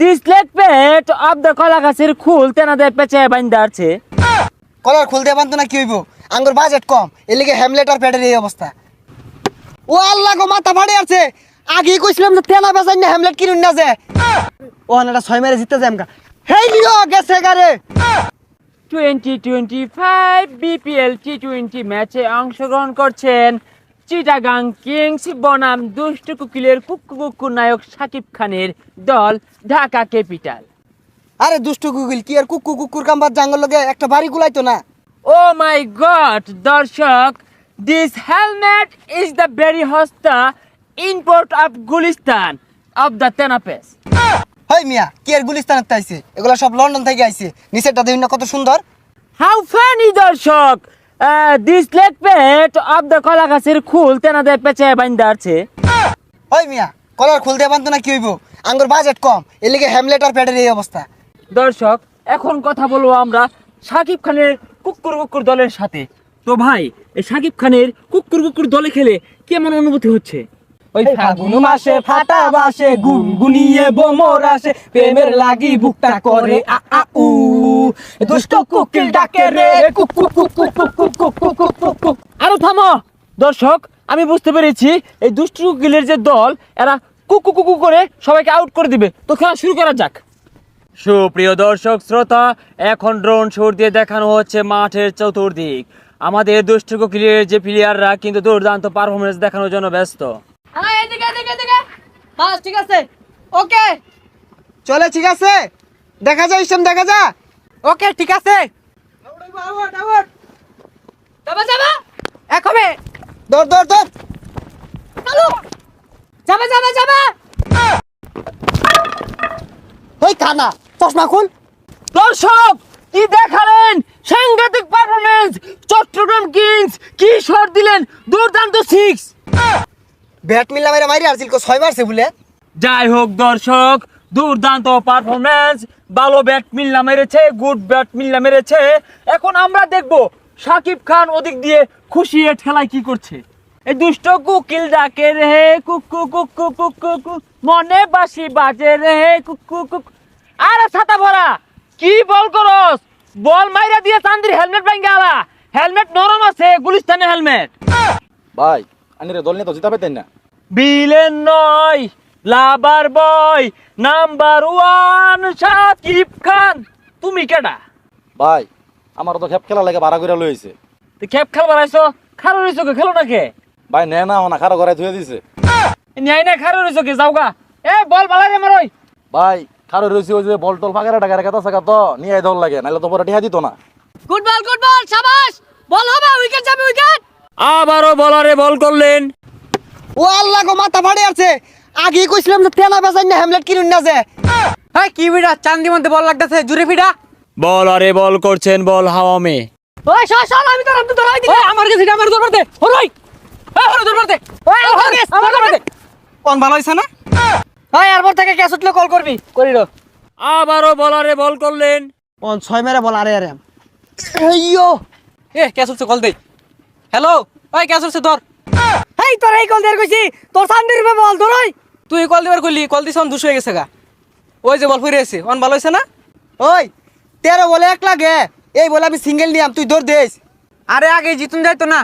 This leg পেট of the কলা গাছের খুল তেনাদের পেঁচে বাইন্দা আছে। কলার খুলতে পারতো না কি হইব, আঙ্গুর বাজেট কম, এর লিগে হ্যামলেট আর প্যাডের এই অবস্থা। ও আল্লাহ গো, মাথা ফাড়ে আছে। আগেই কইছিলাম যে তেনা বেচাই না হ্যামলেট কিনুন না যে। ও এটা 6 মেরে জিততে যায় আমকা। হেই লিও গেছে গারে। 2025 বিপিএল টি20 ম্যাচে অংশগ্রহণ করছেন চিটাগাং কিংস বনাম দুষ্ট কুকিলের কুক্কু নায়ক শাকিব খানের দল ঢাকা ক্যাপিটাল। আরে দুষ্টু গুগল কি আর কুকুর কাম্বার জাঙ্গল লগে একটা বাড়ি গুলাইতো না। ও মাই গড দর্শক, this helmet is the very হস্তা import of Gulistan of the তেনাপেস। হেই মিয়া, কি আর গুলিস্তানের তাইছে, এগুলা সব লন্ডন থেকে আইছে। নিচেরটা দেখুন না কত সুন্দর। হাউ ফানি দর্শক, দিস লেগ পেট অফ দ্য কলা গাছের খুল তেনাদের পেঁচে বাইন্দা আছে। ওই মিয়া, কলার খুলতে পারতো না কি হইব, আঙ্গুর বাজেট কম, এর লিগে হ্যামলেট আর প্যাডের এই অবস্থা। দর্শক, এখন কথা বলবো আমরা শাকিব খানের কুকুর দলের সাথে। তো ভাই, এই শাকিব খানের কুকুর দলে খেলে কেমন অনুভূতি হচ্ছে? ওই ফাগুন মাসে ফাটা বাসে গুনগুনিয়ে বোমর আসে, প্রেমের লাগি বুকটা করে আ আ উ, দুষ্ট কুকিল ডাকে রে cook cook cook cook cook cook cook cook cook cook cook. আরো থামো দর্শক, আমি বুঝতে পেরেছি এই দুষ্টু কুকিলের যে দল, এরা কুকু করে সবাইকে আউট করে দিবে। তো খেলা শুরু করা যাক। সুপ্রিয় দর্শক শ্রোতা, এখন ড্রোন শট দিয়ে দেখানো হচ্ছে মাঠের চতুর্দিক। আমাদের দুষ্টু কুকিলের যে প্লেয়াররা কিন্তু দুর্দান্ত পারফরমেন্স দেখানোর জন্য ব্যস্ত। বাস ঠিক আছে, ওকে চলে, ঠিক আছে, দেখা যায় ইসলাম, দেখা যা। ওকে ঠিক আছে, যাবা যাবা একবে দৌড় দৌড় দৌড়। চালু, যাবা যাবা যাবা। ওই কানা, চশমা খুল। দর্শক, কি দেখালেন সাংঘাতিক পারফরমেন্স! চট্টগ্রাম কিংস কি শট দিলেন, দুর্দান্ত 6। ব্যাট মিল্লা মেরে মারি আসছিল, 6 মারছে বলে। যাই হোক দর্শক, দুর্দান্ত পারফরমেন্স, ভালো ব্যাট মিল্লা মেরেছে, গুড ব্যাট মিল্লা মেরেছে। এখন আমরা দেখব শাকিব খান ওদিক দিয়ে খুশি এ ঠেলায় কি করছে। এই দুষ্ট কুকিল ডাকে রে কুকু কুকু কুকু কুকু, মনে বাসি বাজে রে কুকু কুকু। আরে ছাতা ভরা, কি বল করস? বল মাইরা দিয়ে চান্দির হেলমেট ভাঙ্গা আলা। হেলমেট নরম আছে, গুলিস্তানের হেলমেট। ভাই আনিরে দল নিয়ে তো জিতা পেতেন না। বিলেন নয়, লাভার বয় নাম্বার 1 শাকিব খান। তুমি কেডা? ভাই আমার তো খেপ খেলা লাগে ভাড়া করে লইছে। তুই খেপ খেলবার আইছো? খারো রইছো কে, খেলো না কে? ভাই নে না না খারো করে ধুয়ে দিছে। ন্যায় না খারো রইছো কে, যাওগা। এ বল বালা রে মারই। ভাই খারো রইছে ওই যে বল টল ফাঁকা টাকা রেখা থাকা তো নিয়ে দল লাগে, নাহলে তো পরে টিহা দিত না। গুড বল শাবাশ, বল হবে, উইকেট যাবে উইকেট। আবারও বলারে বল করলেন। ও আল্লাহ গো, মাথা ফাড়ে আছে। আগেই কইছিলাম যে তেনা বেচাই না হ্যামলেট কিনুন না যে। এই কি বিড়া চান্দি মধ্যে বল লাগতেছে, জুরে ফিডা। বলারে বল করছেন, বল হাওয়া মে। ওই শাল আমি তোর ধরাই দিই। আমার কাছে আমার দরবার দে, হরই হরই দরবার দে। ওই আমার দরবার দে। কোন ভালো হইছে না? ওই এরপর থেকে ক্যাচ উঠলে কল করবি, করিল। আবারও বলারে বল করলেন। কোন 6 মেরে বল। আরে আরে এইয়ো, এ ক্যাচ উঠছে, কল দে। হ্যালো, ওই ক্যাচ উঠছে ধর। এই তোর এই কল দেয়ার কইছি, তোর চান্দির উপরে বল ধরই। তুই কল দিবার কইলি, কল দিছ অন 200 হয়ে গেছে গা। ওই যে বল ফিরে এসে অন ভালো হইছে না? ওই 13 বলে 1 লাগে, এই বলে আমি সিঙ্গেল নিয়াম, তুই দৌড় দেস। আরে আগে জিতুন যাইতো না,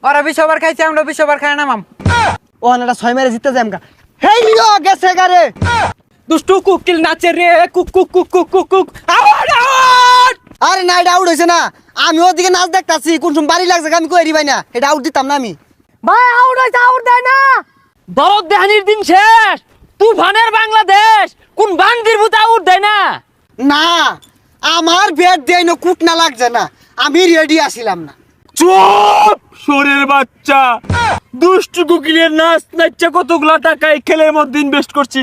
ওরা 20 ওভার খাইছে, আমরা 20 ওভার খাই নামাম। ও এটা 6 মেরে জিততে যায় আমকা। হেই লিও গেছে গারে। দুষ্টু কুকিল নাচে রে cook cook cook cook cook cook. Out out. আরে না, এটা আউট হইছে না। আমি ওদিকে নাচ দেখতাছি, কোন সময় বাড়ি লাগছে আমি কই ভাই না, এটা আউট দিতাম না আমি। ভাই আউট হইছে, আউট দেয় না। দরদ দেহানির দিন শেষ, তুফানের বাংলাদেশ কোন বান্দির ভূত আউট দেয় না। না, আমার ব্যাট দেয় না, কুট না লাগছে না, আমি রেডি আসিলাম না। চুপ শোরের বাচ্চা, দুষ্টু কুকিলের নাচ নাচছে কতগুলা টাকা এই খেলের মধ্যে ইনভেস্ট করছি,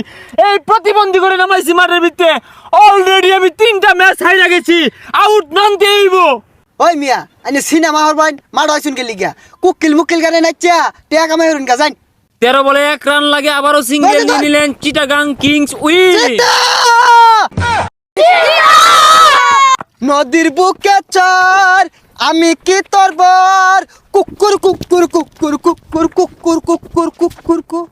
এই প্রতিবন্ধী করে নামাইছি মাঠের ভিতরে। অলরেডি আমি 3টা ম্যাচ হাইরা গেছি, আউট নন দেইব। ওই মিয়া, আইনে সিনেমা হর বাইন মার হইছুন কে লিগা, কুকিল মুকিল গানে নাচা টেকা কামাই হরুন গা যাই। 13 বলে 1 রান লাগে, আবারও সিঙ্গেল নিয়ে নিলেন চিটাগাং কিংস উইন। নদীর বুকে চর, আমি কি তোর বর, কুকুর কুকুর কুকুর কুকুর কুকুর কুকুর কুকুর কুকুর।